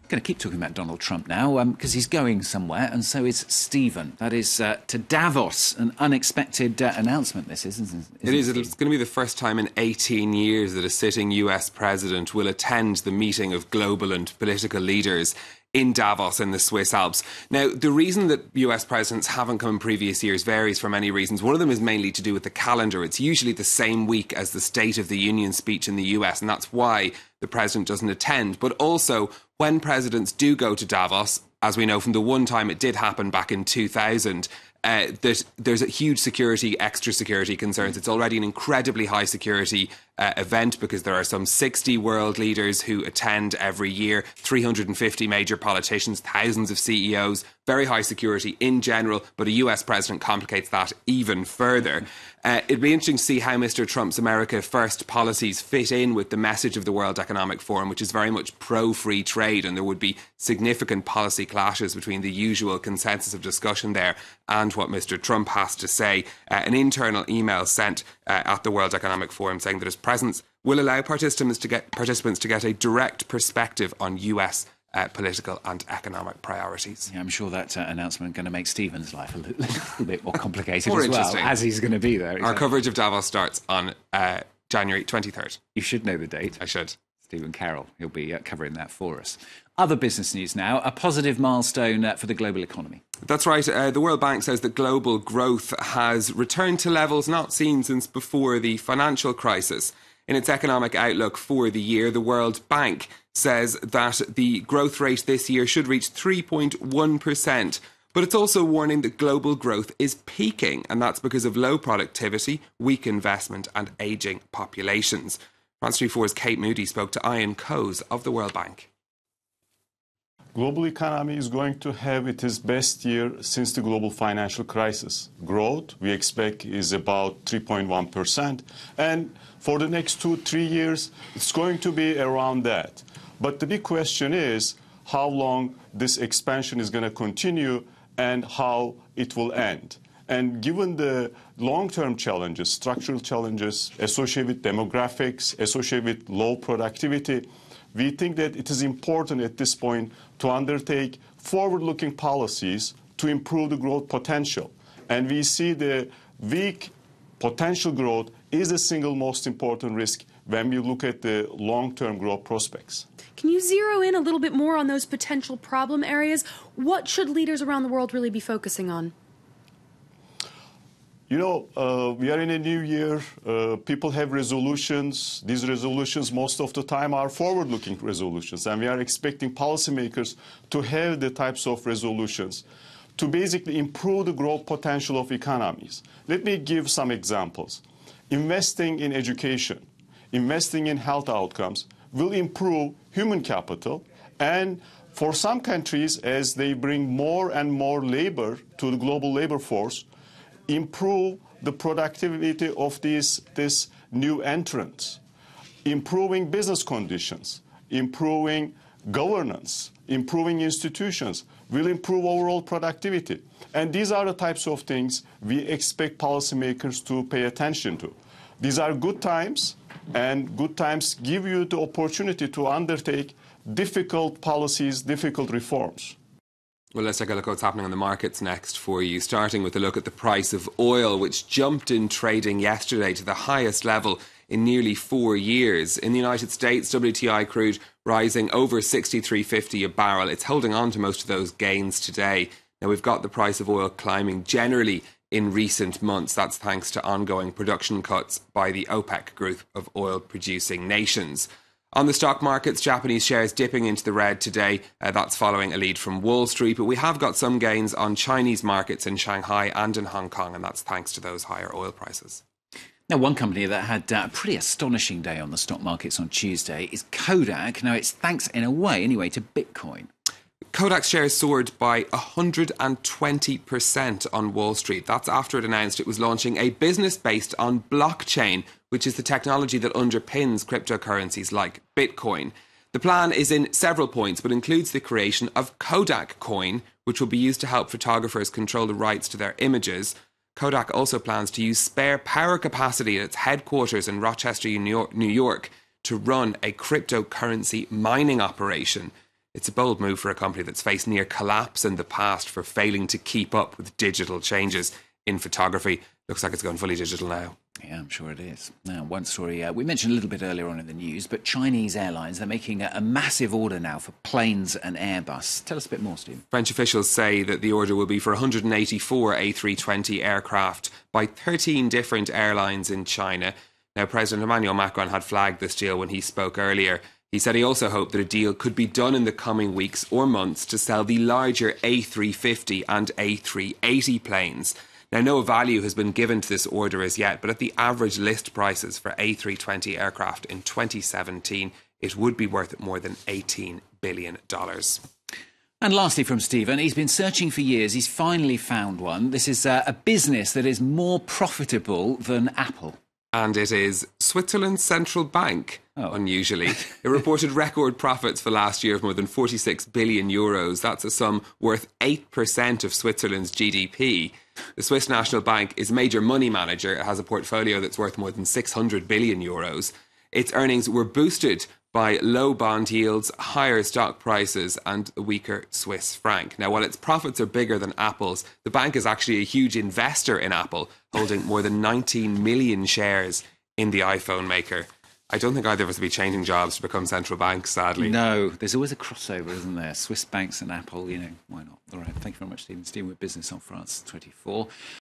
Going to keep talking about Donald Trump now because he's going somewhere, and so is Stephen. That is to Davos. An unexpected announcement, this is, isn't it? It is. It's going to be the first time in 18 years that a sitting US president will attend the meeting of global and political leaders in Davos in the Swiss Alps. Now, the reason that US presidents haven't come in previous years varies for many reasons. One of them is mainly to do with the calendar. It's usually the same week as the State of the Union speech in the US, and that's why the president doesn't attend. But also, when presidents do go to Davos, as we know from the one time it did happen back in 2000, there's a huge extra security concerns. It's already an incredibly high security event because there are some 60 world leaders who attend every year, 350 major politicians, thousands of CEOs, very high security in general, but a US president complicates that even further. It'd be interesting to see how Mr. Trump's America First policies fit in with the message of the World Economic Forum, which is very much pro-free trade, and there would be significant policy clashes between the usual consensus of discussion there and what Mr. Trump has to say. An internal email sent at the World Economic Forum saying that his presence will allow participants to get a direct perspective on US political and economic priorities. Yeah, I'm sure that announcement is going to make Stephen's life a little bit more complicated more as well, as he's going to be there. Exactly. Our coverage of Davos starts on January 23rd. You should know the date. I should. Stephen Carroll, he'll be covering that for us. Other business news now, a positive milestone for the global economy. That's right. The World Bank says that global growth has returned to levels not seen since before the financial crisis. In its economic outlook for the year, the World Bank says that the growth rate this year should reach 3.1%. But it's also warning that global growth is peaking, and that's because of low productivity, weak investment and ageing populations. France 24's Kate Moody spoke to Ian Coase of the World Bank. Global economy is going to have its best year since the global financial crisis. Growth, we expect, is about 3.1%. And for the next 2-3 years, it's going to be around that. But the big question is how long this expansion is going to continue and how it will end. And given the long-term challenges, structural challenges associated with demographics, associated with low productivity, we think that it is important at this point to undertake forward-looking policies to improve the growth potential. And we see the weak potential growth is the single most important risk when we look at the long-term growth prospects. Can you zero in a little bit more on those potential problem areas? What should leaders around the world really be focusing on? You know, we are in a new year. People have resolutions. These resolutions, most of the time, are forward-looking resolutions. And we are expecting policymakers to have the types of resolutions to basically improve the growth potential of economies. Let me give some examples. Investing in education, investing in health outcomes will improve human capital. And for some countries, as they bring more and more labor to the global labor force, improve the productivity of this new entrants, improving business conditions, improving governance, improving institutions, will improve overall productivity. And these are the types of things we expect policymakers to pay attention to. These are good times, and good times give you the opportunity to undertake difficult policies, difficult reforms. Well, let's take a look at what's happening on the markets next for you, starting with a look at the price of oil, which jumped in trading yesterday to the highest level in nearly 4 years. In the United States, WTI crude rising over $63.50 a barrel. It's holding on to most of those gains today. Now, we've got the price of oil climbing generally in recent months. That's thanks to ongoing production cuts by the OPEC group of oil-producing nations. On the stock markets, Japanese shares dipping into the red today. That's following a lead from Wall Street. But we have got some gains on Chinese markets in Shanghai and in Hong Kong, and that's thanks to those higher oil prices. Now, one company that had a pretty astonishing day on the stock markets on Tuesday is Kodak. Now, it's thanks, in a way, anyway, to Bitcoin. Kodak shares soared by 120% on Wall Street. That's after it announced it was launching a business based on blockchain, which is the technology that underpins cryptocurrencies like Bitcoin. The plan is in several points, but includes the creation of Kodak Coin, which will be used to help photographers control the rights to their images. Kodak also plans to use spare power capacity at its headquarters in Rochester, New York, to run a cryptocurrency mining operation. It's a bold move for a company that's faced near collapse in the past for failing to keep up with digital changes in photography. Looks like it's going fully digital now. Yeah, I'm sure it is. Now, one story we mentioned a little bit earlier on in the news, but Chinese airlines, they're making a massive order now for planes and Airbus. Tell us a bit more, Stephen. French officials say that the order will be for 184 A320 aircraft by 13 different airlines in China. Now, President Emmanuel Macron had flagged this deal when he spoke earlier. He said he also hoped that a deal could be done in the coming weeks or months to sell the larger A350 and A380 planes. Now, no value has been given to this order as yet, but at the average list prices for A320 aircraft in 2017, it would be worth more than $18 billion. And lastly from Stephen, he's been searching for years. He's finally found one. This is a business that is more profitable than Apple. And it is Switzerland's central bank, unusually. It reported record profits for last year of more than 46 billion euros. That's a sum worth 8% of Switzerland's GDP. The Swiss National Bank is a major money manager. It has a portfolio that's worth more than 600 billion euros. Its earnings were boosted by low bond yields, higher stock prices and a weaker Swiss franc. Now, while its profits are bigger than Apple's, the bank is actually a huge investor in Apple, holding more than 19 million shares in the iPhone maker. I don't think either of us will be changing jobs to become central banks, sadly. No, there's always a crossover, isn't there? Swiss banks and Apple, why not? All right, thank you very much, Stephen. Stephen with Business on France 24.